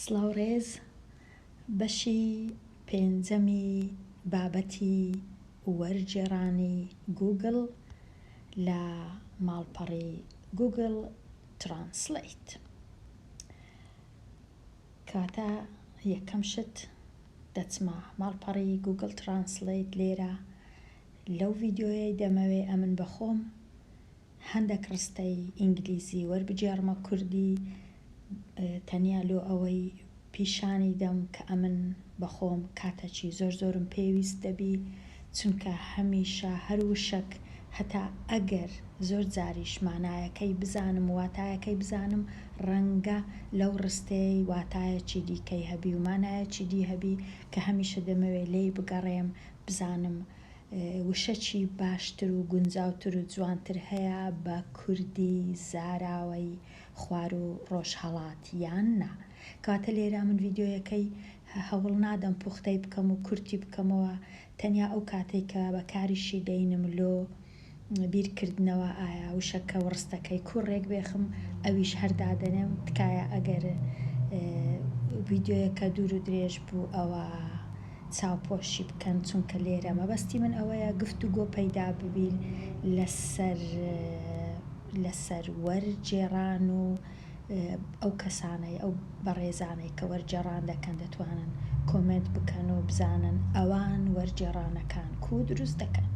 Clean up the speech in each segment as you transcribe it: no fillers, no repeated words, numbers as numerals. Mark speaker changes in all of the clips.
Speaker 1: سڵاوڕێز بەشی پێنجەمی بابەتی وەرگێڕانی گوگڵ لە ماڵپەڕی گوگڵ ترانسلیت. کاتە یەکەم شت دەچمە ماڵپەڕی گوگڵ ترانسلیت. لێرە لەو ڤیدیۆیەی دەمەوێ ئەمن بەخۆم هەندێک ڕستەی ئینگلیزی وەربگێڕمە کوردی، تەنیا لۆ ئەوەی پیشانی دەم کە ئەمن بەخۆم کاتێکی زۆرم پێویست دەبی، چونکە هەمیشە هەر وشک هەتا ئەگەر زۆر جاریش مانایەکەی بزانم واتایەکەی بزانم ڕەنگە لەو ڕستەی واتایەکی دیکەی هەبی و مانایەکی دی هەبی کە هەمیشە دەمەوێ لێی بگەڕێم بزانم وشەکی باشتر و گونجاوتر و جوانتر هەیە بە کوردی زاراوەی خوار و ڕۆژهەڵات یان نا. کاتە لێرە من ڤیدیۆیەکەی هەوڵ نادەم پوختەی بکەم و کورتی بکەمەوە، تەنیا ئەو کاتێک کە بەکاریشی دەینم لۆ بیرکردنەوە ئایا وشەکە و ڕستەکەی کوڕێک بێخم ئەویش هەردادەنێم. تکایە ئەگەر ڤیدیۆیەکە دوور و درێژ بوو ئەوە چاوپۆشی بکەن، چونکە لێرە مەبەستی من ئەوەیە گفتوگۆ پەیدا ببین لەسەر وەرگێڕان و ئەو کەسانەی ئەو بەڕێزانەی کە وەرگێڕان دەکەن دەتوانن کۆمنت بکەن و بزانن ئەوان وەرگێڕانەکان کو دروست دەکەن.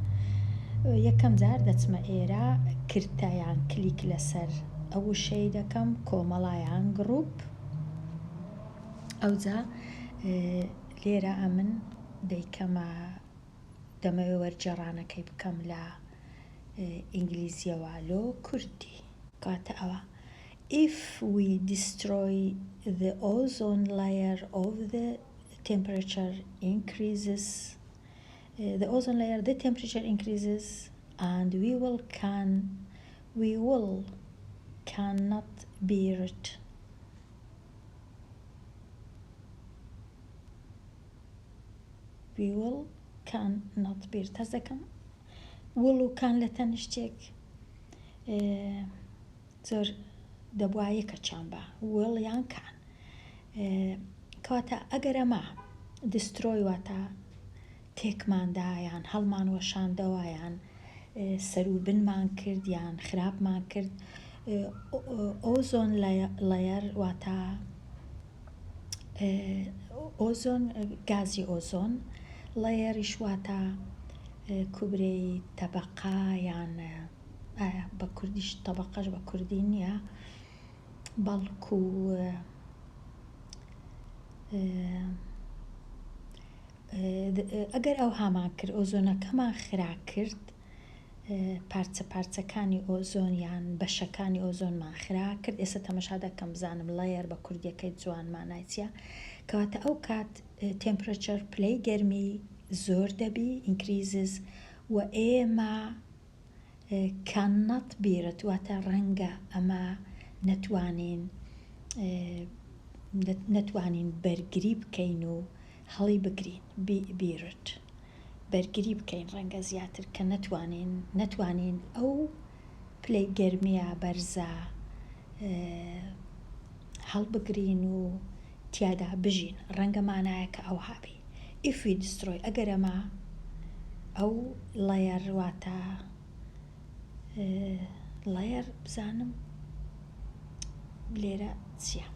Speaker 1: یەکەم جار دەچمە ئێرە کرتایان کلیک لەسەر ئەو وشەی دەکەم کۆمەڵایان گڕوپ. ئەوجا لێرە ئەمن دەیکەمە دەمەوێ وەرگێڕانەکەی بکەم لە ئینگلیزیەوە لۆ کوردی. کاتە ئەوە if we destroy the ozone layer of the temperature increases the temperature increases and we cannot bear it. cannot bear it. هەز دەکەم وڵ و کان لە تەنیشتێک زۆر دەبوایە کە چامبە وڵ یان کان. کەواتە ئەگەر ئەمە دسترۆی واتە تێکماندا یان هەڵمان وەشاندەوە یان سەر و بنمان کرد یان خراپمان کرد، ئۆزۆن لایر واتە ئۆزۆن گازی ئۆزۆن، لایەریش واتە کوبرەی تەبەقە یان بە کوردیش تەبەقەش بە کوردی نییە بەڵکو ئەگەر ئەو هامان کرد ئۆزۆنەکەمان خرا کرد، پارچەکانی ئۆزۆن یان بەشەکانی ئۆزۆنمان خرا کرد. ئێستا تەمەشا دەکەم بزانم لایر بە کوردیەکەی جوانمانای چیە. کەواتە ئەو کات تێمپرەچەر پلەی گەرمی زۆر دەبی increases و ئێمە cannot bear it واتە ڕەنگە ئەمە نەتوانین بەرگری بکەین و هەڵی بگرین بیرت بەرگری بکەین ڕەنگە زیاتر کە نەتوانین ئەو پلەی گەرمیە بەرزە هەڵ بگرین و تیادا بژین، ڕەنگە مانایە کە ئەو هابی. if we destroy ئەگەر ئەمە ئەو لایر واتە لایر بزانم لێرە چییە.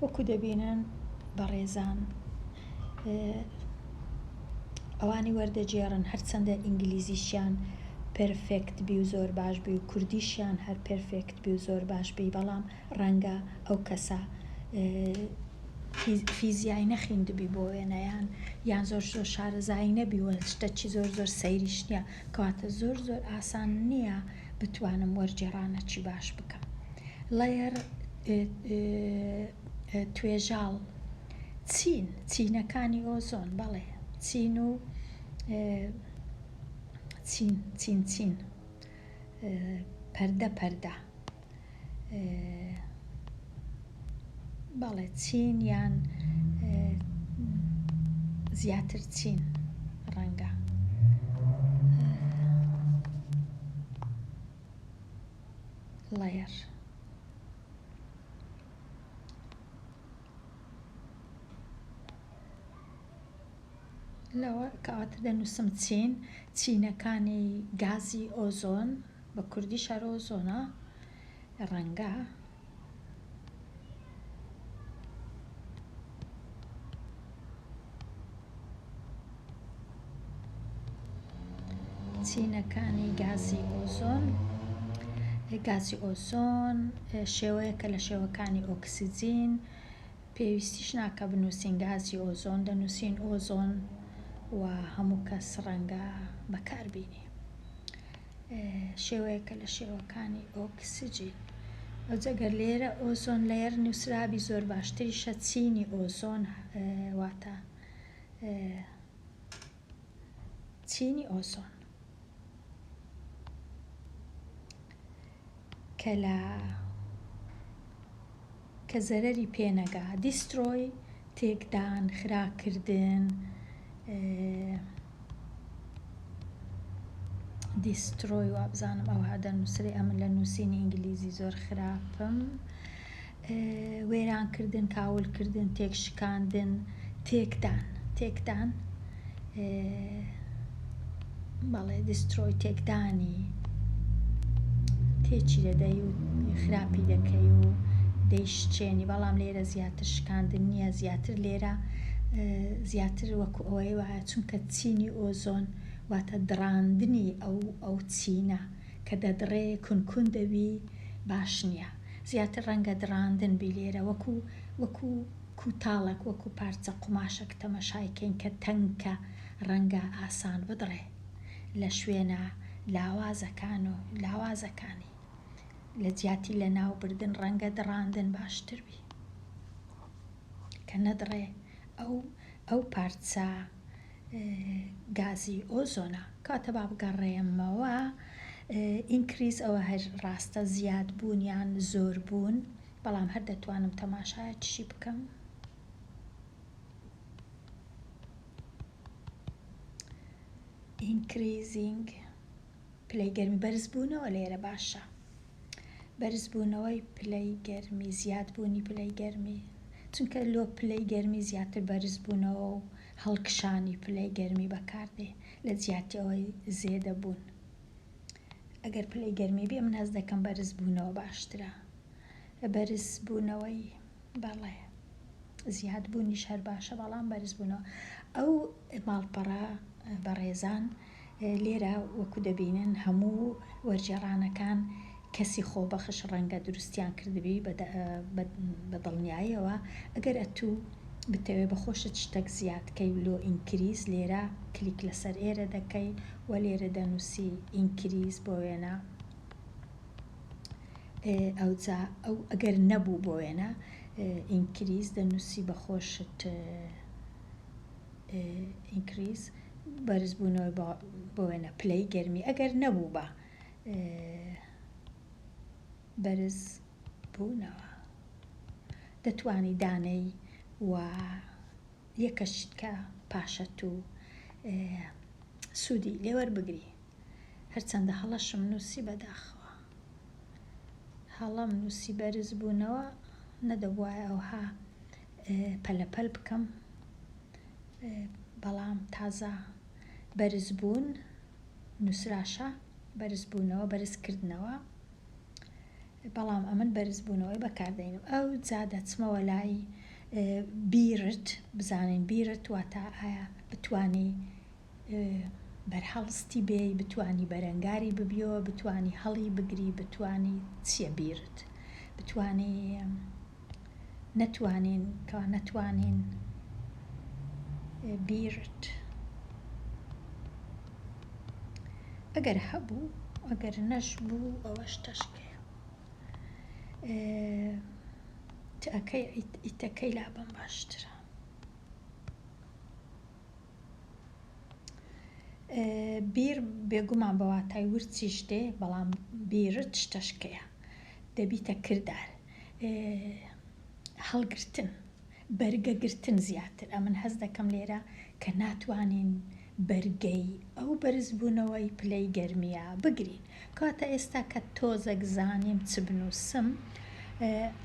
Speaker 1: وەکو دەبینن بەڕێزان ئەوانی وەردەجێڕن هەرچەندە ئینگلیزیشیان پرفێکت بی و زۆر باش بی و کوردیشیان هەر پرفێکت بی و زۆر باش بی، بەڵام ڕەنگە ئەو کەسە فیزیایی نەخیندبی بۆ وێنەیان یان زۆر شارەزایی نەبیوە شتێکی زۆر سەیریش نییە، کەواتە زۆر ئاسان نییە بتوانم وەرگێڕانەکی باش بکەم. لایر توێژاڵ چینەکانی ئۆزۆن، بەڵێ چین و چین پەردە بەڵێ چین یان زیاتر چین ڕەنگە لایر لەوە کەواتە دەنووسم چینەکانی گازی ئۆزۆن بە کوردی شار ئۆزۆنە ڕەنگە چینەکانی گازی ئۆزۆن شێوەیەکە لە شێوەکانی ئۆکسیجین پێویستیش ناکە بنووسین گازی ئۆزۆن دەنووسین ئۆزۆن و هەموو کەس ڕەنگە بەکاربینی شێوەیەکە لە شێوەکانی ئۆکسیجین ئەوجەگەر لێرە ئۆزۆن لەیەر نووسرابی زۆر باشتریشە چینی ئۆزۆن واتە چینی ئۆزۆن کە زەرەری پێنەگا دیسترۆی تێکدان خراکردن دیسترۆی وابزانم ئەوها دەنووسێ ئەمن لە نووسینی ئینگلیزی زۆر خراپم وێرانکردن کاولکردن تێکشکاندن تێکدان بەڵێ دیسترۆی تێکدانی تێکی دەدەی و خراپی دەکەی و دەیشتێنی بەڵام لێرە زیاتر شکاندن نییە زیاتر لێرە زیاتر وەکو ئەوەی وایە چونکە چینی ئۆزۆن واتە دڕاندنی ئەو چینە کە دەدڕێ کونکون دەبی باش نییە زیاتر ڕەنگە دڕاندن بی لێرە وەکو کوتاڵک وەکو پارچە قوماشەک تەمەشایکەین کە تەنکە ڕەنگە ئاسان بدڕێ لە شوێنە لاوازەکانی لە جیاتی لە ناوبردن ڕەنگە دڕاندن باشتر بی کە نەدڕێ ئەو پارچە گازی ئۆزۆنە کاتە با بگەڕێمەوە ئینکریز ئەوە هەر ڕاستە زیاد بوون یان زۆر بوون بەڵام هەر دەتوانم تەماشای چی بکەم ئینکریزینگ پلەی گەرمی بەرزبوونەوە لێرە باشە بەرزبوونەوەی پلەی گەرمی زیادبوونی پلەی گەرمی چونکە لۆ پلەی گەرمی زیاتر بەرزبوونەوە و هەڵکشانی پلەی گەرمی بەکاردێ لە جیاتیەوەی زێدە بوون ئەگەر پلەی گەرمی بێ من هەست دەکەم بەرزبوونەوە باشترە بەرزبوونەوەی بەڵێ زیادبوونیش هەر باشە بەڵام بەرزبوونەوە ئەو ماڵپەڕە بەڕێزان لێرە وەکو دەبینن هەموو وەرجێڕانەکان کەسی خۆبەخش ڕەنگە دروستیان کردبی بە دڵنیاییەوە ئەگەر ئەتوو بتەوێ بەخۆشت شتێک زیادکەی لۆ ئینکریز لێرە کلیک لەسەر ئێرە دەکەی و لێرە دەنووسی ئینکریز بۆ وێنە ئەو ئەگەر نەبوو بۆ وێنە ئینکریز دەنووسی بەخۆشت ئینکریز بەرزبوونەوەی بۆ وێنە پلەی گەرمی ئەگەر نەبوو بە بەرز بوونەوە دەتوانی دانەی و یەکەشت کە پاشەت و سوودی لێوەربگری هەرچەندە هەڵەشم نووسی بەداخەوە هەڵەم نووسی بەرز بوونەوە نەدەبوایە ئەوها پەلەپەل بکەم بەڵام تازە بەرزبوون نووسراشە بەرزبوونەوە بەرزکردنەوە بەڵام ئەمن بەرزبوونەوەی بەکاردێنم ئەو جا دەچمەوە لای بیرت بزانین بیرت واتە ئایا بتوانی بەرهەڵستی بێ بتوانی بەرەنگاری ببیەوە بتوانی هەڵی بگری بتوانی چییە بیرت بتوانی نەتوانین بیرت ئەگەر هەبوو ئەگەر نەش بوو ئەوەش تەشکەیە ئیتەکەی لابم باشترە بیر بێگومان بە واتای ورچیش دێ بەڵام بیرت شتەشکەیە دەبیتە کردار هەڵگرتن بەرگەگرتن زیاتر ئەمن هەست دەکەم لێرە کە ناتوانین بەرگەی ئەو بەرزبوونەوەی پلەی گەرمیە بگرین. کاتە ئێستا کە تۆزێک زانیم چ بنووسم،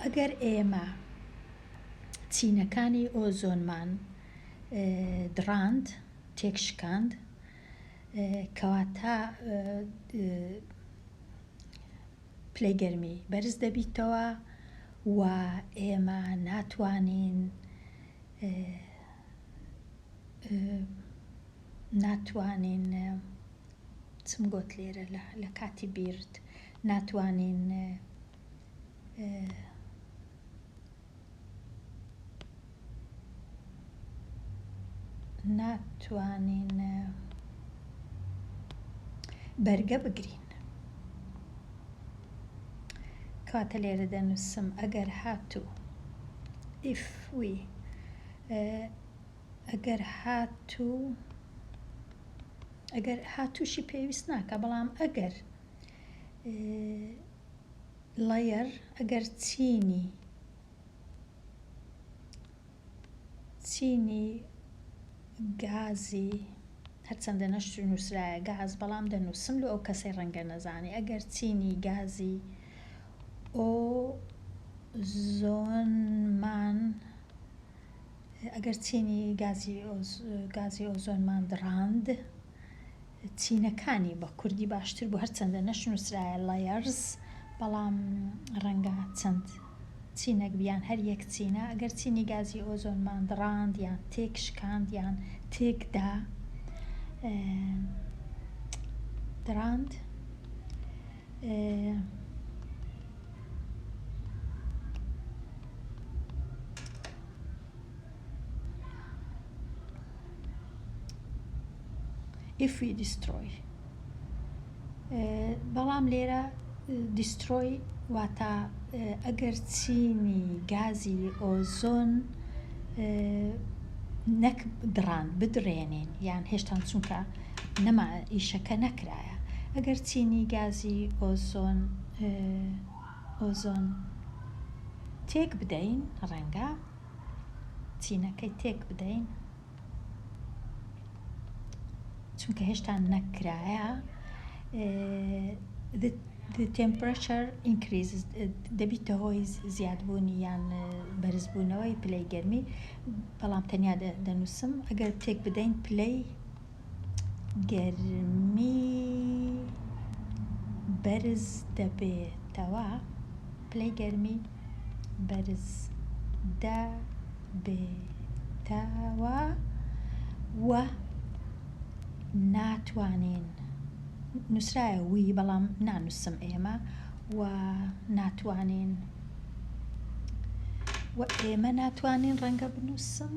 Speaker 1: ئەگەر ئێمە چینەکانی ئۆزۆنمان دڕاند تێکشکاند، کەواتە پلەی گەرمی بەرز دەبیتەوە و ئێمە ناتوانین چم گوت لێرە لە کاتی بیرت ناتوانین بەرگە بگرین. کاتە لێرە دەنووسم ئەگەر هاتووشی پێویست ناکە، بەڵام ئەگەر لایر ئەگەر چینی گازی هەرچەندە نووسرایە گاز، بەڵام دەنووسم لە ئەو کەسەی ڕەنگە نەزانی، ئەگەر چینی گازی ئۆزۆنمان ئەگەر چینی گازی ئۆزۆنمان دڕاند، چینەکانی بە کوردی باشتر بوو، هەرچەندە نووسرایە layers، بەڵام ڕەنگە چەند چینەک بیان هەر یەک چینە، ئەگەر چینی گازی ئۆزۆنمان دڕاند یان تێکشکاند یان تێکدا دڕاند، if we destroy، بەڵام لێرە destroy واتە ئەگەر چینی گازی ئۆزۆن نەک دڕاند بدرێنین، یان هێشتا چونکە نەما ئیشەکە نەکرایە، ئەگەر چینی گازی ئۆزۆن تێک بدەین، ڕەنگە چینەکەی تێک بدەین چونکە هێشتا نەکرایە، the temperature increases، دەبیتە هۆی زیادبوونی یان بەرزبوونەوەی پلەی گەرمی، بەڵام تەنیا دەنووسم ئەگەر تێک بدەین پلەی گەرمی بەرز دەبێتەوە، پلەی گەرمی بەرز دەبێتەوە و ناتوانین، نووسرایە وی بەڵام نانووسم ئێمە، و ئێمە ناتوانین ڕەنگە بنووسم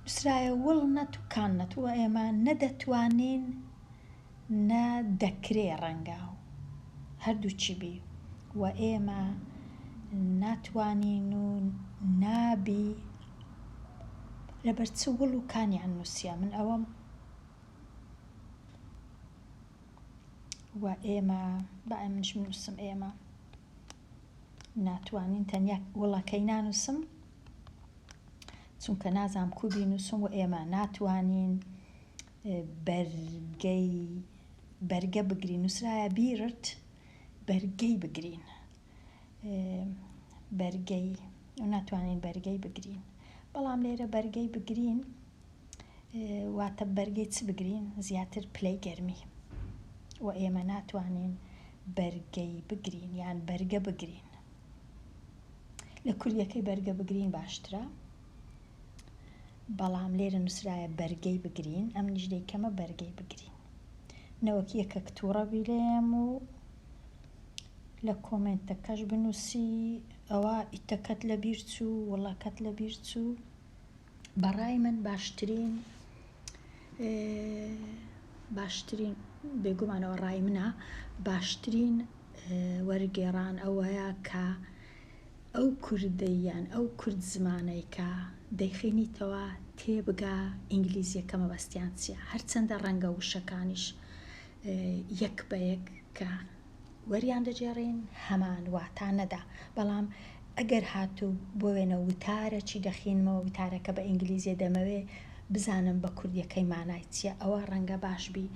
Speaker 1: نووسرایە وڵنەت و کاننەت، و ئێمە نەدەتوانین نەدەکرێ ڕەنگە هەردووچی بی، و ئێمە ناتوانین و نابی لەبەر چ وڵ و کانیان نووسیە، من ئەوەم و ئێمە منش بنووسم ئێمە ناتوانین، تەنیا وڵەکەی نانووسم چونکە نازام کو بینووسم، و ئێمە ناتوانین بەرگە بگرین، نووسرایە بیرت بەرگەی بگرین، و ناتوانین بەرگەی بگرین، بەڵام لێرە بەرگەی بگرین واتە بەرگەی چ بگرین؟ زیاتر پلەی گەرمی، و ئێمە ناتوانین بەرگەی بگرین یان بەرگە بگرین. لە کوردیەکەی بەرگە بگرین باشترە، بەڵام لێرە نووسرایە بەرگەی بگرین، ئەم نیژدەی کەمە بەرگەی بگرین. نەوەک یەکە تووڕە بیرێم و لە کۆمنتەکەش بنووسی ئەوە ئیتەکەت لە بیر چوو، وڵەکەت لە بیر چوو. بەڕای من باشترین بێگومانەوە ڕای منە، باشترین وەرگێڕان ئەوەیە کە ئەو کوردەیان ئەو کورد زمانەی کە دەیخینیتەوە تێبگا ئینگلیزیەکە مەبەستیان چییە، هەرچەندە ڕەنگە وشەکانیش یەک بە یەک کە وەریان دەجێڕین هەمان واتانەدا، بەڵام ئەگەر هاتوو بۆ وێنە وتارە چی دەخینمەوە وتارەکە بە ئینگلیزیە دەمەوێ بزانم بە کوردیەکەی مانای چییە ئەوە ڕەنگە باشبی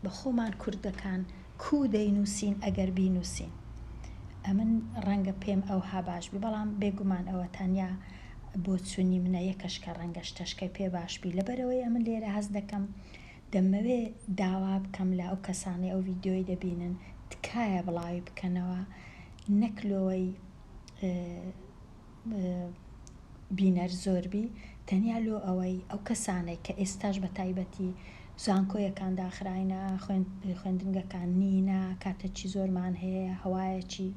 Speaker 1: بە خۆمان کوردەکان کو دەینووسین ئەگەر بینووسین ئەمن ڕەنگە پێم ئەوها باشبی بەڵام بێگومان ئەوە تەنیا بۆ چوونی منە یەکەش کە ڕەنگە شتەشکەی پێ باشبی لەبەرەوەی ئەمن لێرە هەست دەکەم دەمەوێ داوا بکەم لە ئەو کەسانی ئەو ڤیددیۆی دەبینن تکایە بڵاوی بکەنەوە نەکلۆی بینەر زۆربی تەنیا لۆ ئەوەی ئەو کەسانێک کە ئێستاش بە تایبەتی زانکۆیەکان داخراینە خوێندنگەکان نینە کاتەکی زۆرمان هەیە هەوایەکی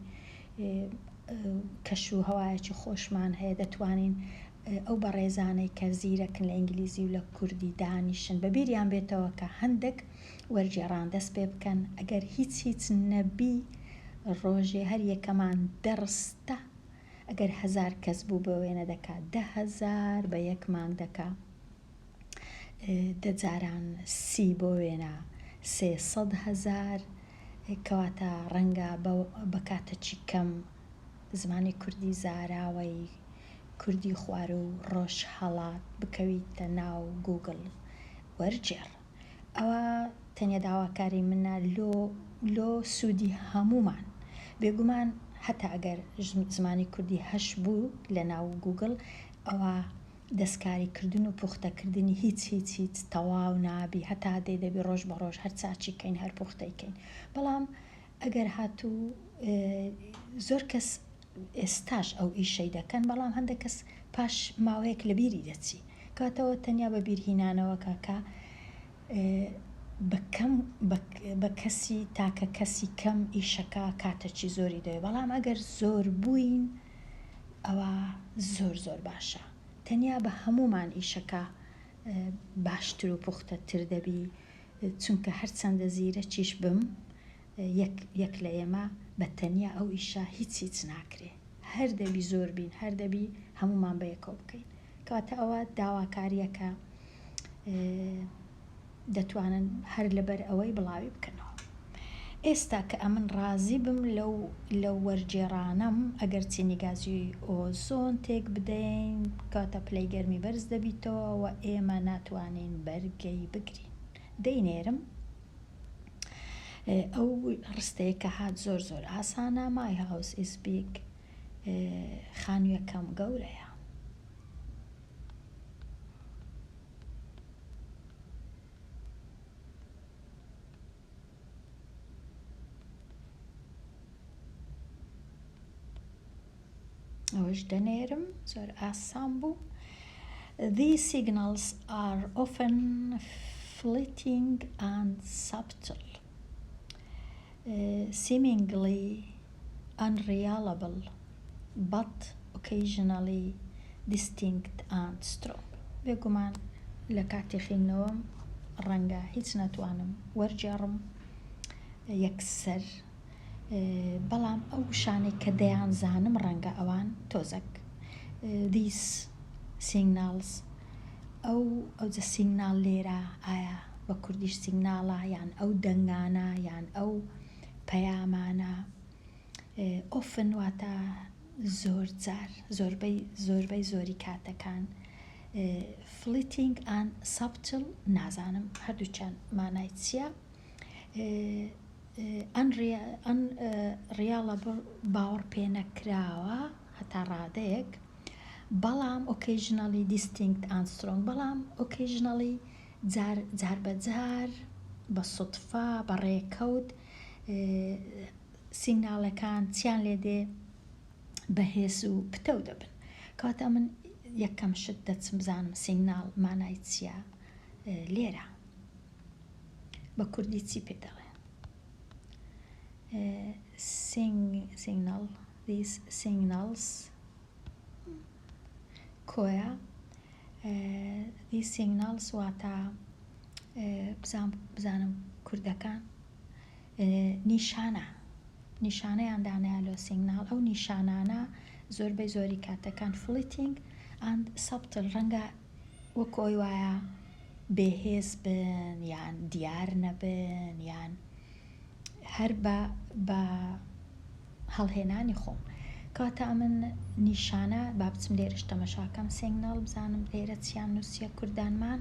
Speaker 1: کەش و هەوایەکی خۆشمان هەیە دەتوانین ئەو بەڕێزانەی کە زیرەکن لە ئینگلیزی و لە کوردی دانیشن بە بیریان بێتەوە کە هەندێک وەرجێڕان دەست پێ بکەن ئەگەر هیچ نەبی ڕۆژێ هەر یەکەمان دەڕستە ئەگەر 1000 کەس بوو بە وێنە دەکات 10,000 بە یەک مانگ دەکا دەجاران 30 بۆ وێنە 300,000 کەواتە ڕەنگە بەکاتەچی کەم زمانی کوردی زاراوەی کوردی خوار و ڕۆژ هەڵات بکەویتە ناو گوگل وەرجێڕ ئەوە تەنیا داواکاری منە لۆ سوودی هەمومان بێگومان هەتا ئەگەر زمانی کوردی هەش بوو لە ناو گوگل ئەوە دەستکاری کردن و پوختەکردنی هیچ تەواو نابی هەتا دەبی ڕۆژ بە ڕۆژ هەر چاچی کەین هەر پوختەیکەین بەڵام ئەگەر هاتوو زۆر کەس ئێستاش ئەو ئیشەی دەکەن بەڵام هەندێک کەس پاش ماوەیەک لە بیری دەچی کاتەوە تەنیا بە بیرهینانەوە کاکە بە کەسی تاکە کەسی کەم ئیشەکە کاتەکی زۆری دەوێت بەڵام ئەگەر زۆر بووین ئەوە زۆر باشە تەنیا بە هەمومان ئیشەکە باشتر و پوختەتر دەبی چونکە هەرچەندە زیرە چیش بم یەک لە ئێمە بە تەنیا ئەو ئیشە هیچ ناکرێ هەر دەبی زۆر بین هەر دەبی هەمومان بە یەکەوە بکەین کاتە ئەوە داواکاریەکە دەتوانن هەر لەبەر ئەوەی بڵاوی بکەنەوە ئێستا کە ئەمن ڕازی بم لەو وەرجێڕانەم ئەگەر چینی گازی ئۆزۆن تێک بدەین کاتە پلەی گەرمی بەرز دەبیتەوە و ئێمە ناتوانین بەرگەی بگرین دەینێرم ئەو ڕستەیە کە هات زۆر ئاسانە مای هاوس ئیز بیگ خانوویەکەم گەورەیە ئەوەش دەنێرم زۆر ئاسان بوو These signals are often fleeting and subtle seemingly unreliable but occasionally distinct and strong بێگومان لە کاتی خینەوەم ڕەنگە هیچ ناتوانم وەرجێڕم یەکسەر بەڵام ئەو شانێک کە دەیان زانم ڕەنگە ئەوان تۆزەک these signals ئەو سیگنال لێرە ئایا بە کوردیش سیگناڵە یان ئەو دەنگانە یان ئەو پەیامانە ئۆفن واتە زۆربەی زۆری کاتەکان fleeting and subtle نازانم هەردووچیان مانای چییە unreliable باوەڕ پێ نەکراوە هەتا ڕادەیەک بەڵام occasionally distinct and strong بەڵام occasionally جار بەجار بە سوتفا بە ڕێکەوت سیگناڵەکان چیان لێ دێ بەهێز و پتەو دەبن کاتە من یەکەم شت دەچم بزانم سیگناڵ مانای چییە لێرە بە کوردی چی پێ دەڵێ signal these signals کۆیە these signals واتە بزانم کوردەکان نیشانەیان دانەیە لۆ سیگنال ئەو نیشانانە زۆربەی زۆری کاتەکان fleeting and subtle ڕەنگە وەکو ئەوی وایە بێهێز بن یان دیار نەبن یان هەر بە هەڵهێنانی خۆم کاتە ئەمن نیشانە با بچم لێرەش تەمەشاکەم سیگنال بزانم لێرە چیان نووسیە کوردانمان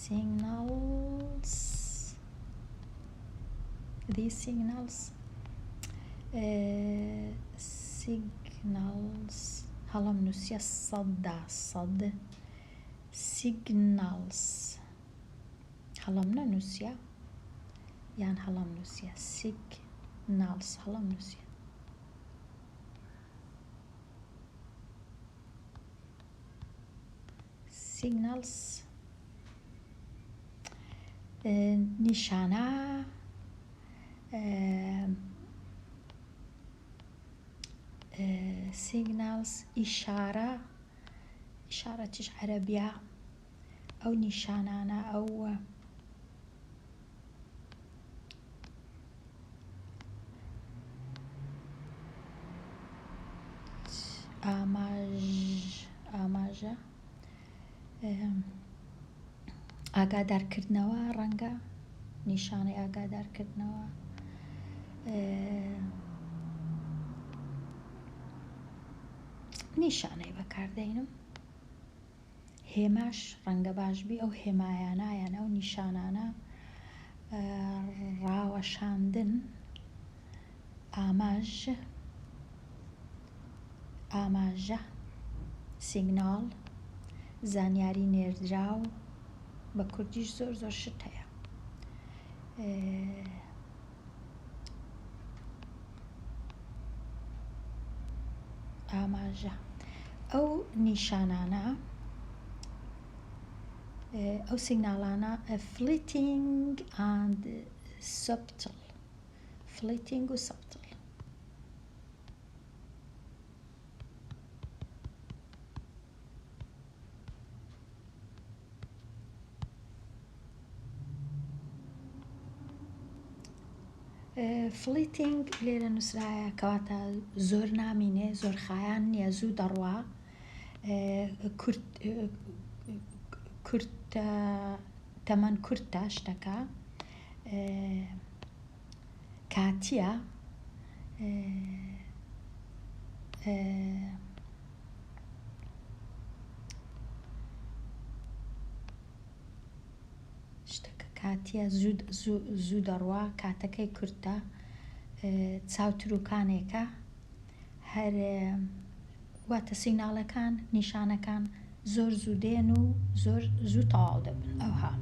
Speaker 1: signals these signals signals هەڵم نووسیە سەددا سەد signals هەڵم نەنووسیە یان هەڵم نووسیە signals هەڵم نووسیە signals نیشانە signals ئیشارە چش عەرەبیە ئەو نیشانانە ئەو ئاماژە ئاگادارکردنەوە ڕەنگە نیشانەی ئاگادارکردنەوە نیشانەی بەکاردێنم هێماش ڕەنگە باشبی ئەو هێمایانایان ئەو نیشانانە ڕاوەشاندن ئاماژە سیگنال زانیاری نێردراو بە کوردیش زۆر شت هەیە ئاماژە ئەو نیشانانە ئەو سیگناڵانە fleeting and subtle fleeting و subtle فلیتینگ لێرە نووسرایە کەواتە زۆر نامینێ زۆر خایان نییە زوو دەڕوا تەمەن کورتە شتەکە کاتیە کاتیە زوو دەڕوا کاتەکەی کورتە چاوتروکانێکە هەر واتە سیگناڵەکان نیشانەکان زۆر زوو دێن و زۆر زوو تەواو دەبن ئەوها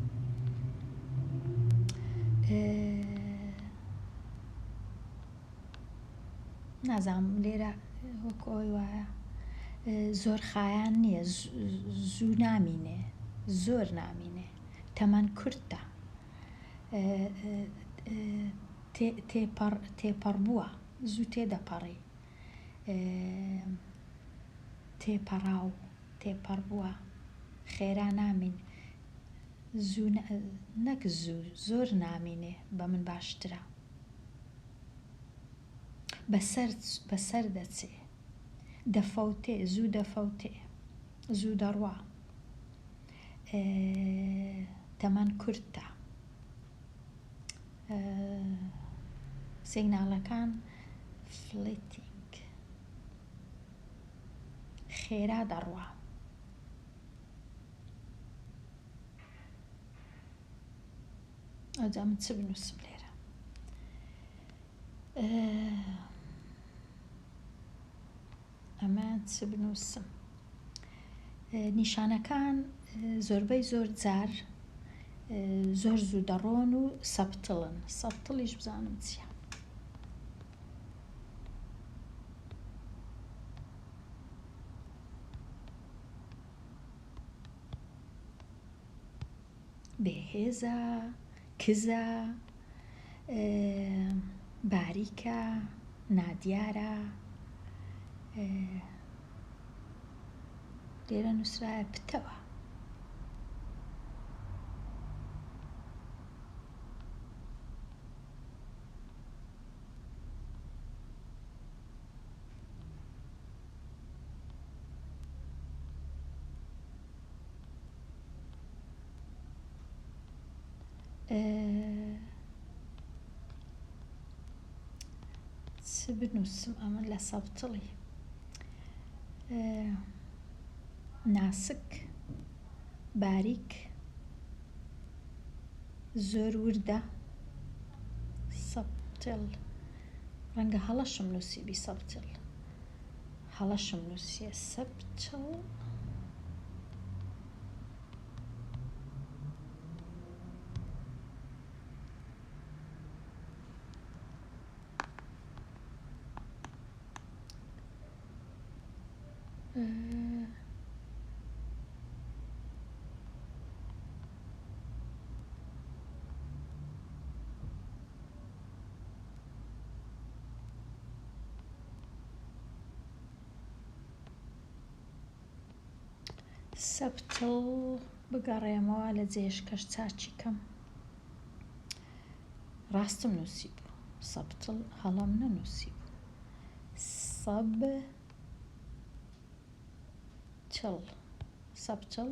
Speaker 1: نازانم لێرە وەکو ئەوی وایە زۆر خایان نییە زوو نامینێ زۆر نامینێ تەمەن کورتە تێپەڕ بووە زوو تێدەپەڕی تێپەڕاو تێپەڕ بووە خێرا نامین نەک زۆر نامینێ بە من باشترە بەسەر دەچێ دەفەوتێ زوو دەفەوتێ زوو دەڕوا تەمەن کورتە سیگناڵەکان فلیتینگ خێرا دەڕوا ئەوجا من چ بنووسم لێرە ئەمە چ بنووسم نیشانەکان زۆربەی زۆر جار زۆر زوو دەڕۆن و سەبتڵن سەبتڵیش بزانم چییە بێهێزە کزە باریکە نادیارە لێرە نووسرایە پتەوە چ بنووسم ئەمە لە سەبتڵی ناسک باریک زۆر وردە سەبتڵ ڕەنگە هەڵەشم نووسیبی سەبتڵ هەڵەشم نووسیە سەبتڵ سەبتڵ بگەڕێمەوە لە جێشکەش چاچی کەم ڕاستم نووسی بوو سەبتڵ هەڵەم نەنووسی بوو سەبتڵ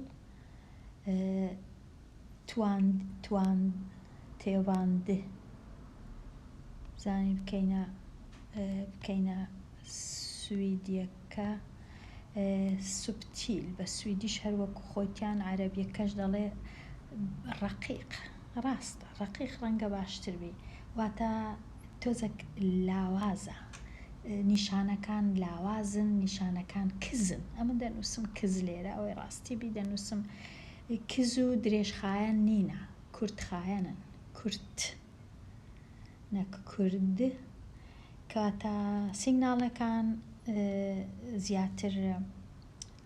Speaker 1: تێواند زانی بکەینە سویدیەکە سوبتیل بە سویدیش هەروەکو خۆیان عەرەبیەکەش دەڵێ ڕەقیق ڕاستە ڕەقیق ڕەنگە باشتر بی واتە تۆزێک لاوازە نیشانەکان لاوازن نیشانەکان کزن ئەمە دەنووسم کز لێرە ئەوەی ڕاستی بی دەنووسم کز و درێژخایەن نینە کورتخایەنن کورت نەک کورد کاتە سیگناڵەکان زیاتر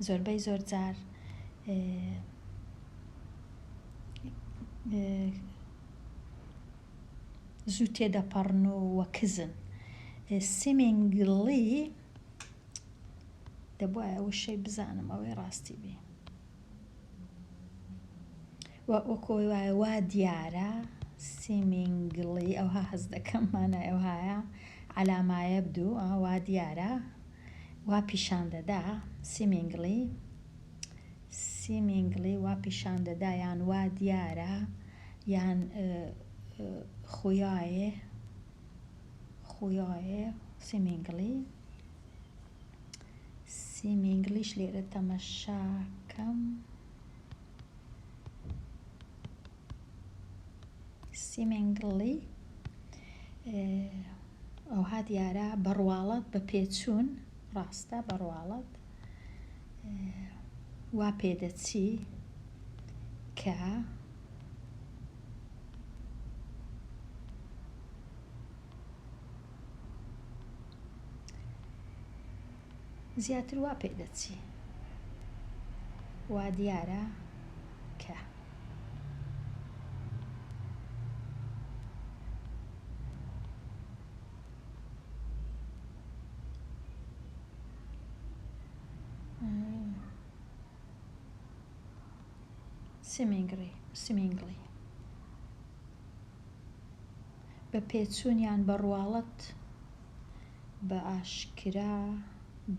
Speaker 1: زۆربەی زۆر جار زوو تێدەپەڕن و وەکزن سیمینگڵی دەبوایە وشەی بزانم ئەوەی ڕاستی بی وەکۆی وایە وا دیارە سیمینگڵی ئەوها هەز دەکەم مانای ئەوهایە عەلامایە بدوو وا دیارە وا پیشان دەدا سیمینگڵی وا پیشان دەدا یان وا دیارە یان خویایە سیمینگلیش لێرە تەمەشاکەم سیمینگڵی ئەوها دیارە بەڕواڵەت بە پێچوون ڕاستە بەڕواڵەت وا پێدەچی کە زیاتر وا پێدەچی وا دیارە کە سیمینگڵی بە پێچوونیان بەڕواڵەت بە ئاشکرا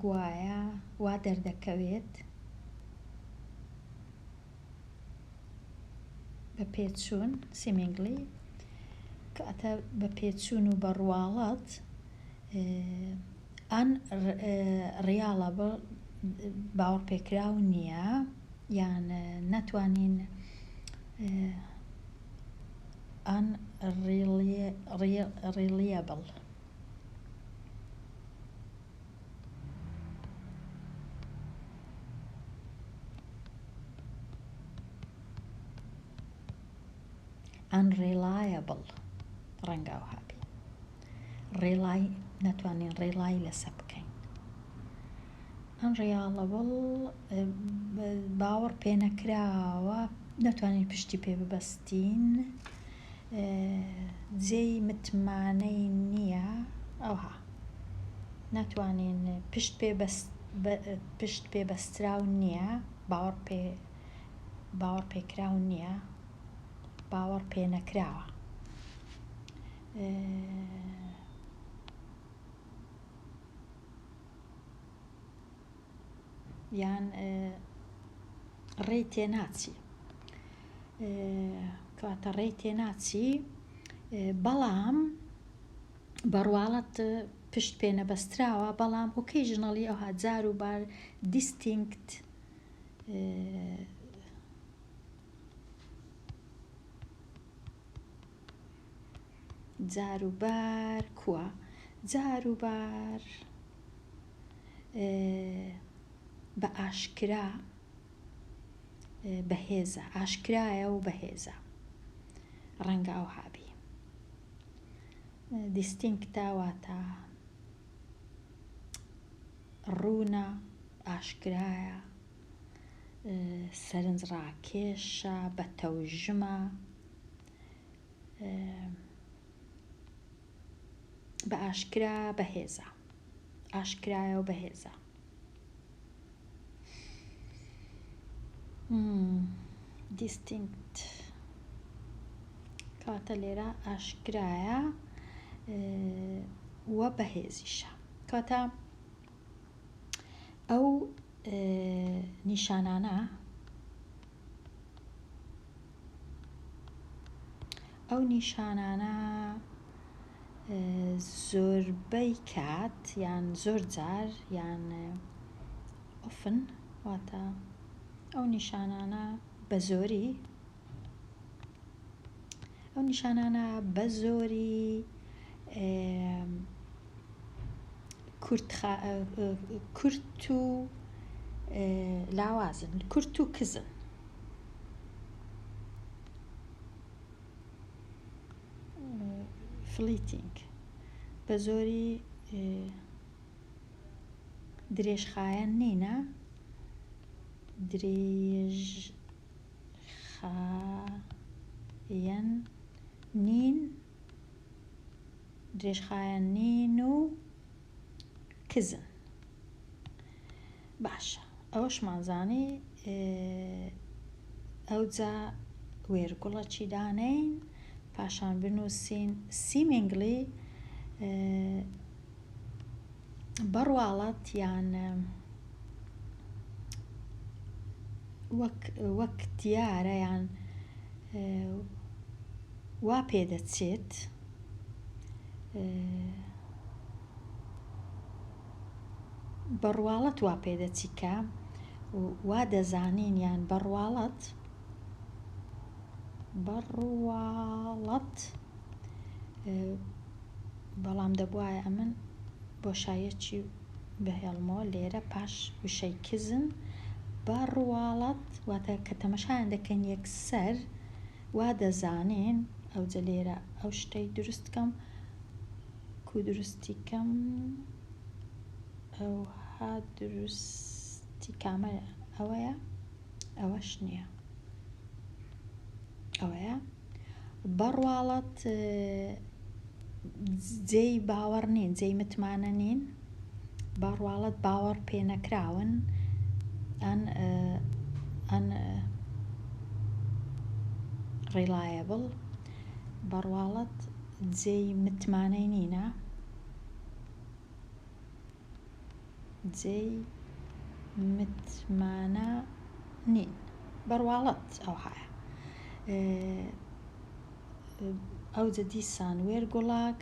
Speaker 1: گوایە وا دەردەکەوێت بە پێچوون سیمینگڵی کاتە بە پێچوون و بەڕواڵەت ئەن ڕیاڵە باوەڕ پێکراو نییە یان نەتوانین ئەن ڕیلیەبڵ unreliable ڕەنگە ئەوها بێ ڕێڵای نەتوانین ڕێڵای لەسەر بکەین unreliable باوەڕ پێ نەکراوە نەتوانین پشتی پێ ببەستین جێی متمانەی نییە ئەوها نەتوانین پشت پێبەستراو نییە باوەڕ پێکراو نییە باوەڕ پێ نەکراوە یان ڕێی تێناچی کاتە ڕێی تێناچی بەڵام بەڕواڵەت پشت پێنە بەستراوە بەڵام ئۆکیژنەڵی ئەوها جار و بار دیستینکت جاروبار کووە جاروبار بە ئاشکرا بەهێزە ئاشکرایە و بەهێزە ڕەنگە ئەو هابی دیستینکتە واتە ڕوونە ئاشکرایە سەرنجڕاکێشە بە تەوژمە بە ئاشکرا بەهێزە ئاشکرایە و بەهێزە دیستینکت کاتە لێرە ئاشکرایە وە بەهێزیشە کاتە ئەو نیشانانە زۆربەی کات یان زۆر جار یان ئۆفن واتە ئەو نیشانانە بە زۆری کورت و لاوازن کورت و کزن فلیتینگ بە زۆری درێژخایەن نینە درێژخایەن نین و کزن باشە ئەوەشمانزانی ئەوجا وێرگوڵە چی دانین پاشان بنووسین سیمینگلی بەڕواڵەت یان وەک دیارە یان وا پێدەچێت بەڕواڵەت وا پێدەچی کە وا دەزانین یان بەڕواڵەت بەڵام دەبوایە ئەمن بۆشایەکی بەهێڵمەوە لێرە پاش وشەی کزن بەڕواڵەت واتە کە تەمەشایان دەکەن یەکسەر وا دەزانین ئەوجە لێرە ئەو شتەی دروستکەم کو دروستی کەم ئەوها دروستی کامە ئەوەیە ئەوەش نییە ئەوەیە بەڕواڵەت جێی باوەڕ نین جێی متمانە نین بەڕواڵەت باوەڕ پێ نەکراون ئەن ڕیلایەبڵ بەڕواڵەت جێی متمانەی نینە جێی متمانە نین بەڕواڵەت ئەو هەیە ئەوجە دیسان وێرگوڵاک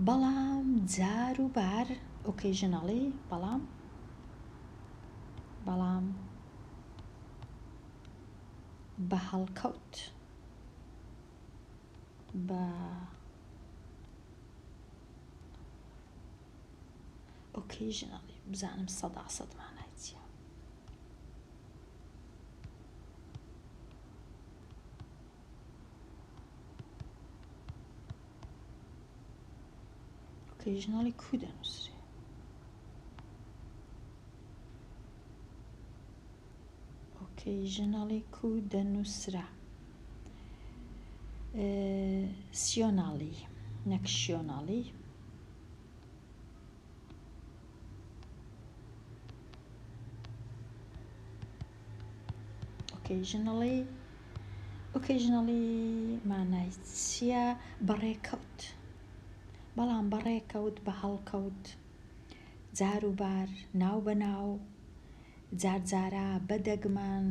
Speaker 1: بەڵام جار و بار ئۆکیژنەڵی بەڵام بە هەڵکەوت بە ئۆکیژنەڵی بزانم 100% مانای چییە ئۆکیژنەڵی کو دەنووسێ ئۆکیژنەڵی کو دەنووسرا سیۆناڵی نەکشیۆناڵی ئۆکیژنەڵی مانای چییە بەڕێکەوت بەڵام بەڕێکەوت بە هەڵکەوت جار و بار ناو بە ناو جارجارە بەدەگمان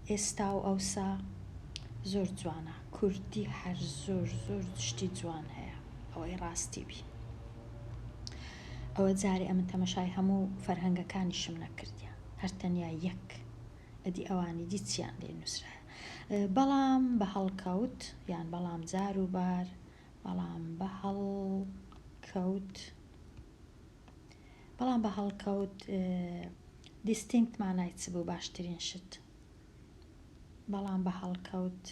Speaker 1: ئێستا و ئەوسا زۆر جوانە کوردی هەر زۆر شتی جوان هەیە ئەوەی ڕاستی بی ئەوە جارێ ئەمن تەمەشای هەموو فەرهەنگەکانیشم نەکردیە، هەرتەنیا یەک ئەدی ئەوانی دیچیان لێ نووسرایە. بەڵام بە هەڵکەوت یان بەڵام جار و بار بەڵام بە هەڵکەوت دیستینکت مانای چ بوو باشترین شت؟ بەڵام بە هەڵکەوت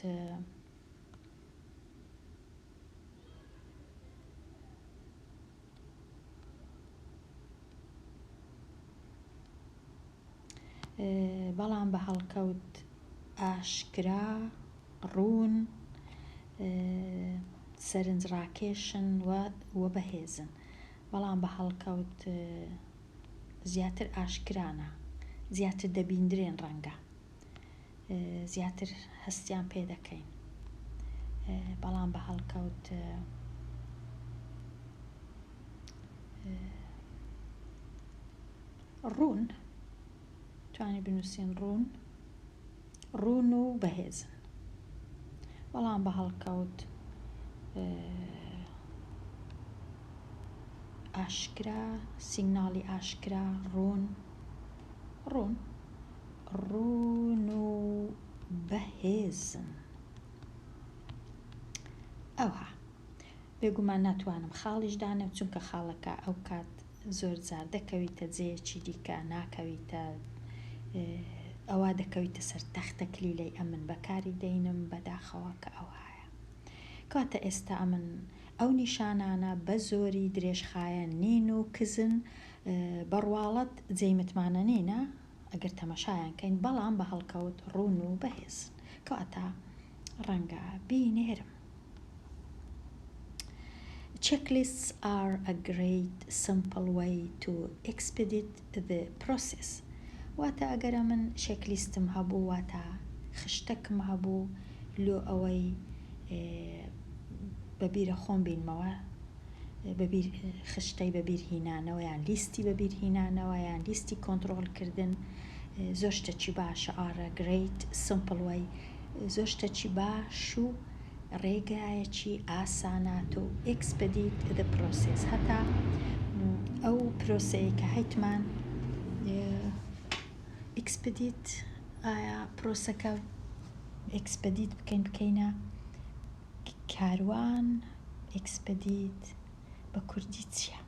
Speaker 1: بەڵام بە هەڵکەوت ئاشکرا، ڕوون، سەرنجڕاکێشن و بەهێزن. بەڵام بە هەڵکەوت زیاتر ئاشکرانە، زیاتر دەبیندرێن، ڕەنگە زیاتر هەستیان پێ دەکەین. بەڵام بە هەڵکەوت ڕوون، توانی بنووسین ڕوون و بەهێزن. بەڵام بە هەڵکەوت ئاشکرا، سیگناڵی ئاشکرا، ڕوون و بەهێزن. ئەوها بێگومان ناتوانم خاڵیش دانێم، چونکە خاڵەکە ئەو کات زۆر جار دەکەویتە جێیەکی دیکە، ناکەویتە ئەوە دەکەویتە سەر تەختە کلیلەی ئەمن بەکاری دەینم بەداخەوە کە ئەو هەیە. کاتە ئێستا ئەمن ئەو نیشانانە بە زۆری درێژخایەن نین و کزن بەڕواڵەت جێی نینە ئەگەر تەمەشایان کەین، بەڵام بە هەڵکەوت ڕوون و بەهێزن. کەواتە ڕەنگە بینێرم. Checklists are a great simple way to expedite the process. واتە ئەگەر من چێکلیستم هەبوو، واتە خشتەکم هەبوو لۆ ئەوەی بەبیرە خۆم بینمەوە، خشتەی بەبیر هینانەوە یان لیستی بەبیر هینانەوە یان لیستی کۆنتڕۆڵکردن، زۆر شتێکی باشە. ئارە گرێیت سمپل وەی، زۆر شتێکی باش و ڕێگایەکی ئاسانات و ئێکسپەدیت دە پرۆسێس، هەتا ئەو پرۆسەیە کە هەیتمان ئێکسپەدیت، ئایا پرۆسەکە ئێکسپەدیت بکەینە کاروان. ئێکسپەدیت بە کوردی چییە؟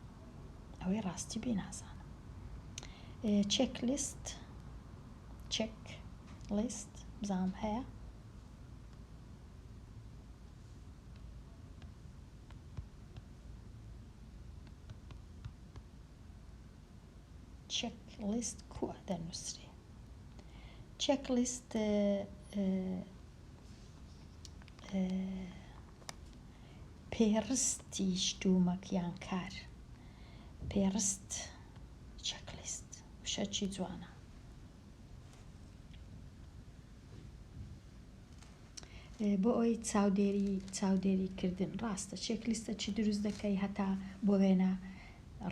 Speaker 1: ئەوەی ڕاستی بێ نازانم. چێکلیست بزانم هەیە. چێکلیست کووە دەنووسرێ؟ چێکلیست پێڕستی شتومەک یان کار. پێڕست چێکلیست وشەکی جوانە. بۆ ئەوی چاودێریکردن، ڕاستە چێکلیستە چی دروست دەکەی هەتا بۆ وێنە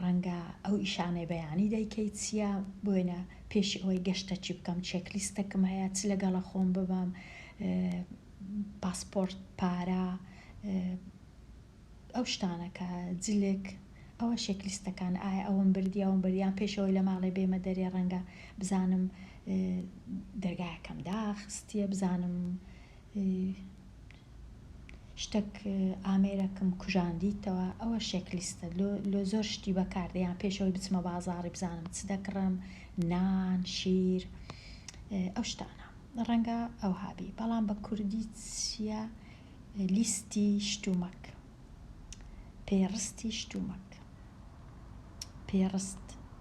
Speaker 1: ڕەنگە ئەو ئیشانەی بەیانی دەیکەی چییە، بۆ وێنە پێشی ئەوەی گەشتە چی بکەم چێکلیستەکەم هەیە، چ لەگەڵە خۆم ببەم، پاسپۆرت، پارە، ئەو شتانەکە جلێک، ئەوە چێکلیستەکان. ئایا ئەوم بردیان پێشەوەی لە ماڵێ بێمە دەرێ، ڕەنگە بزانم دەرگایەکەم داخستیە، بزانم شتێک ئامێرەکەم کوژاندیتەوە، ئەوە چێکلیستە. لۆ زۆر شتی بەکاردەیان پێشەوەی بچمە بازاڕی بزانم چ دەکڕم، نان، شیر، ئەو شتانە ڕەنگە ئەو هابی. بەڵام بە کوردی چییە؟ لیستی شتومەک، پێڕستی شتومەک،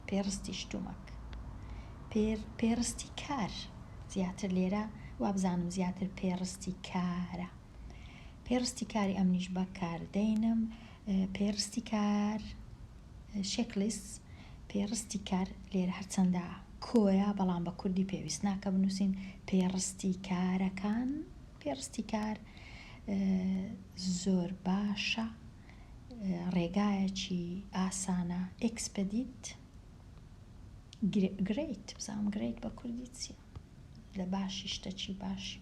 Speaker 1: پێڕستی شتومەک، پێڕستی کار. زیاتر لێرە وا بزانم زیاتر پێڕستی کارە. پێڕستی کاری ئەمنیش بەکاردەینم. پێڕستی کار چێکلیست، پێڕستی کار لێرە هەرچەندە کۆیە، بەڵام بە کوردی پێویست ناکە بنووسین پێڕستی کارەکان. پێڕستی کار زۆر باشە، ڕێگایەکی ئاسانە. ئێکسپەدیت گرێیت، بزانم گرێیت بە کوردی چییە؟ لە باشی شتەکی باشی.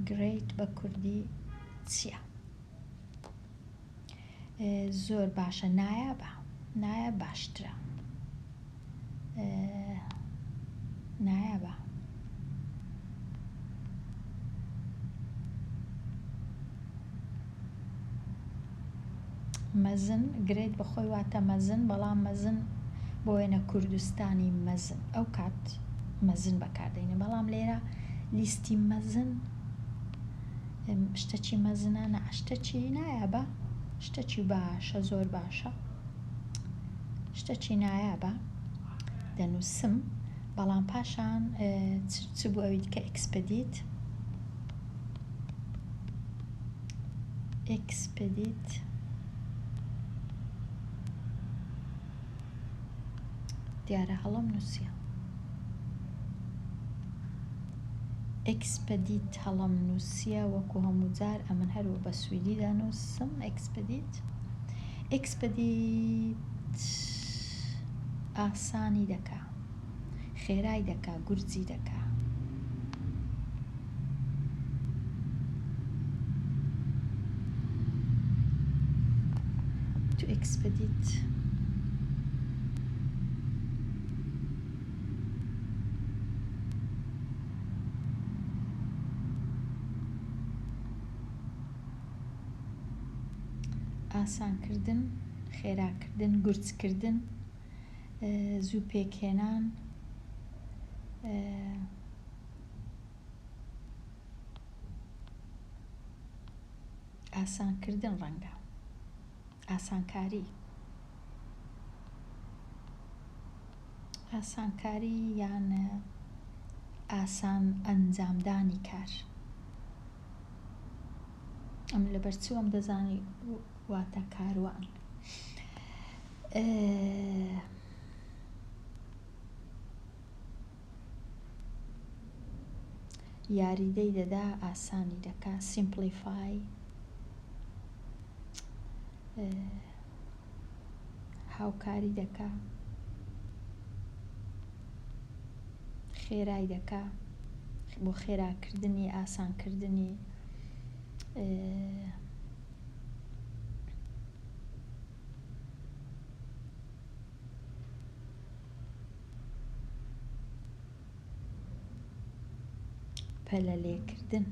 Speaker 1: گرێیت بە کوردی چییە؟ زۆر باشە، نایە باشترە، نایابە. مەزن گرێت بەخۆی واتە مەزن، بەڵام مەزن بۆ وێنە کوردستانی مەزن ئەو کات مەزن بەکاردێنێ، بەڵام لێرە لیستی مەزن شتێکی مەزنە نە، شتێکی نایابە، شتێکی باشە، زۆر باشە، شتێکی نایابە دەنووسم، بەڵام پاشان چ بوو ئەوی دیکە ئێکسپدیت دیارە هەڵم نووسیە، ئێکسپدیت هەڵم نووسیە وەکو هەموو جار ئەمن هەروە بە سویدی دانووسم. ئێکسپدیت ئاسانی دەکا، خێرای دەکا، گورجی دەکا. تو ئێکسپدیت ئاسانکردن، خێراکردن، گورجکردن، زوو پێکهێنان، ئاسانکردن ڕەنگە، ئاسانکاری یان ئاسان ئەنجامدانی کار. ئەم لەبەرچووەم دەزانی واتە کاروان. یاریدەی دەدا، ئاسانی دەکا، سیمپلیفای، هاوکاری دەکا، خێرای دەکا بۆ خێراکردنی، ئاسانکردنی پەلەلێکردن،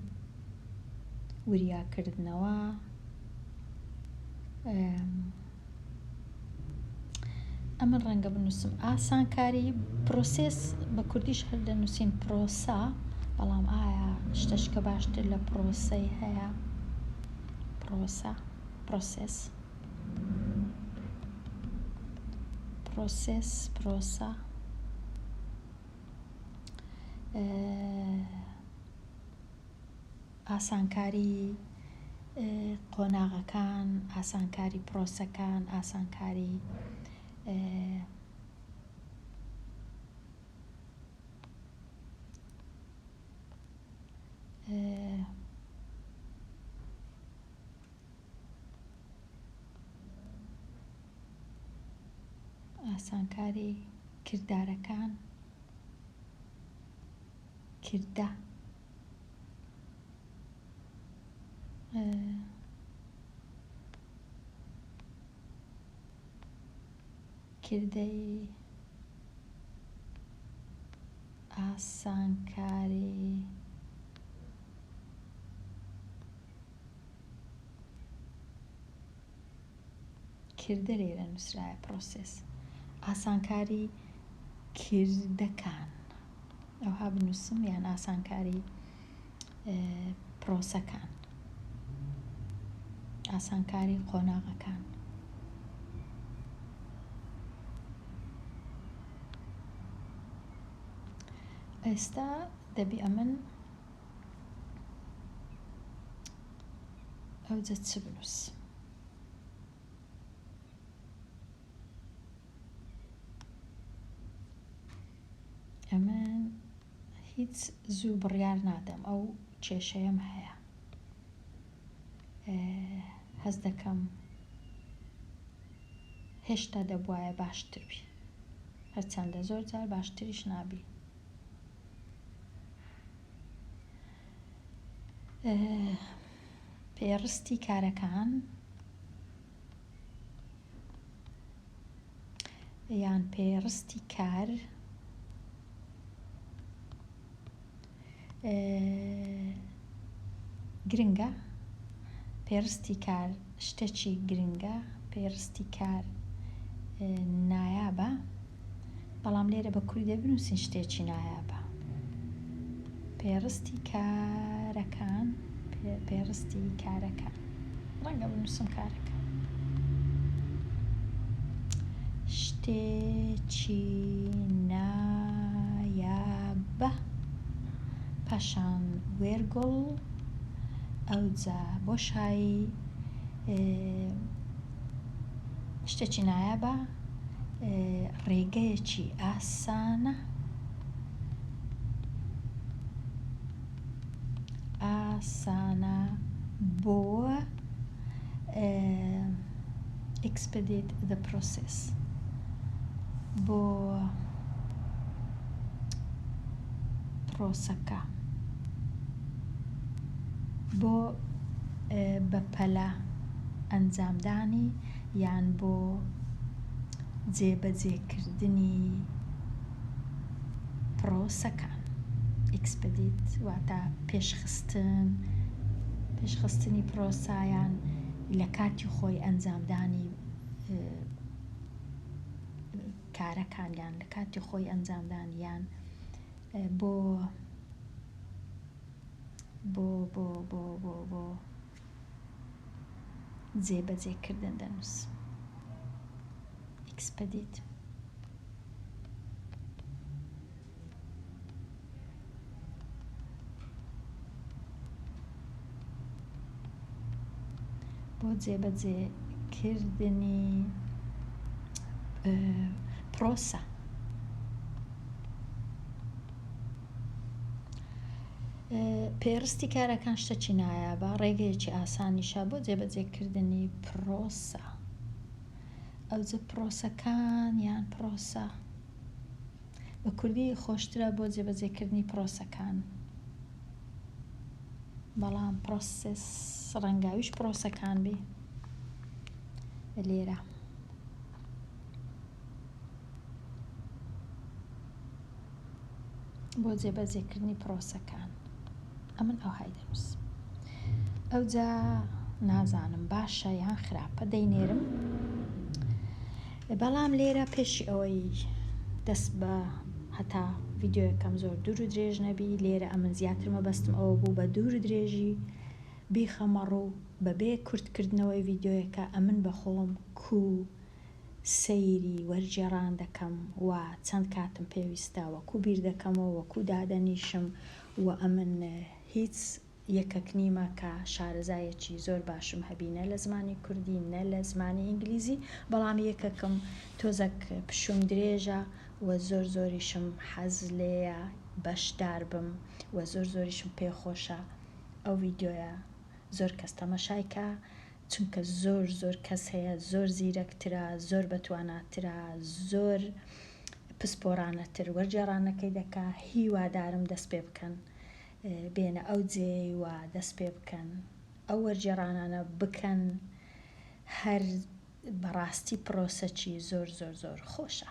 Speaker 1: وریاکردنەوە، ئەمن ڕەنگە بنووسم. ئاسانکاری پرۆسێس بە کوردیش هەر دەنووسین پرۆسە، بەڵام ئایا شتێکە باشتر لە پرۆسەی هەیە؟ پرۆسە ئاسانکاری قۆناغەکان، ئاسانکاری پرۆسەکان، ئاسانکاری ئاسانکاری کردارەکان، کردەی ئاسانکاری کردە لێرە نووسرایە پرۆسێس، ئاسانکاری کردەکان ئەوها بنووسم، یان ئاسانکاری پرۆسەکان، ئاسانکاری قۆناغەکان. ئێستا دەبی ئەمن ئەوجە چ بنووسم؟ ئەمن هیچ زوو بڕیار نادەم، ئەو کێشەیەم هەیە، هەست دەکەم هێشتا دەبوایە باشتر بی، هەرچەندە زۆر جار باشتریش نابی. پێڕستی کارەکان، یان پێڕستی کار گرنگە، پێڕستی کار شتێکی گرنگە، پێڕستی کار نایابە، بەڵام لێرە بە کوردی دەبنووسین شتێکی نایابە. پێڕستی کارەکان، پێڕستی کارەکان، ڕەنگە بنووسم کارەکان، شتێکی نایابە، پاشان وێرگوڵ، ئەوجا بۆشایی شتێکی نایابە، ڕێگەیەکی ئاسانە، بۆ expedite the process، بۆ پرۆسەکە، بۆ بەپەلە ئەنجامدانی یان بۆ جێبەجێکردنی پرۆسەکان. expedite واتە پێشخستنی پرۆسایان لە کاتی خۆی ئەنجامدانی کارەکانیان، لە کاتی خۆی ئەنجامدانیان بۆ جێبەجێکردن دەنووس. expedite. بۆ جێبەجێکردنی پرۆسە. پێڕستی کارەکان شتێکی نایابە، ڕێگەیەکی ئاسانیشە بۆ جێبەجێکردنی پرۆسە. ئەوجە پرۆسەکان یان پرۆسە بە کوردی خۆشترە بۆ جێبەجێکردنی پرۆسەکان، بەڵام پرۆسس ڕەنگاویش پرۆسەکان بێ لێرە. بۆ جێبەجێکردنی پرۆسەکان ئەمن ئەوهای دەنووس. ئەوجا نازانم باشە یان خراپە دەینێرم، بەڵام لێرە پێشی ئەوەی دەست بە هەتا ڤیدیۆیەکەم زۆر دوور و درێژ نەبی، لێرە ئەمن زیاتر مەبەستم ئەوە بوو بە دوور و درێژی بیخەمە ڕوو بەبێ کورتکردنەوەی ڤیدیۆیەکە ئەمن بەخۆم سەیری وەرجێڕان دەکەم و چەند کاتم پێویستە وەکو بیر دەکەمەوە، وەکو دادەنیشم و ئەمن هیچ یەکەک نیمە کە شارەزایەکی زۆر باشم هەبی، نە لە زمانی کوردی نە لە زمانی ئینگلیزی، بەڵام یەکەکم تۆزەک پشوم درێژە و زۆر زۆریشم حەز لێیە بەشدار بم و زۆر زۆریشم پێخۆشە ئەو ڤیدیۆیە زۆر کەس تەماشایکە، چونکە زۆر کەس هەیە زۆر زیرەکترە، زۆر بەتواناترە، زۆر پسپۆرانەتر وەرجێڕانەکەی دەکا. هیوادارم دەست پێ بکەن، بێنە ئەو جێی و دەست پێ بکەن، ئەو وەرجێڕانانە بکەن، هەر بەڕاستی پرۆسەکی زۆر خۆشە.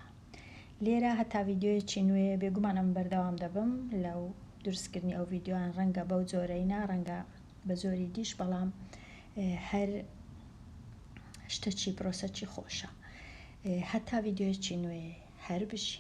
Speaker 1: لێرە هەتا ڤیدیۆیەکی نوێ بێگومان ئەم بەردەوام دەبم لەو دروستکردنی ئەو ڤیدیۆیان، ڕەنگە بەو جۆرەینا، ڕەنگە بە زۆری دیش، بەڵام هەر شتێکی پرۆسەکی خۆشە. هەتا ڤیدیۆیەکی نوێ هەر بژی.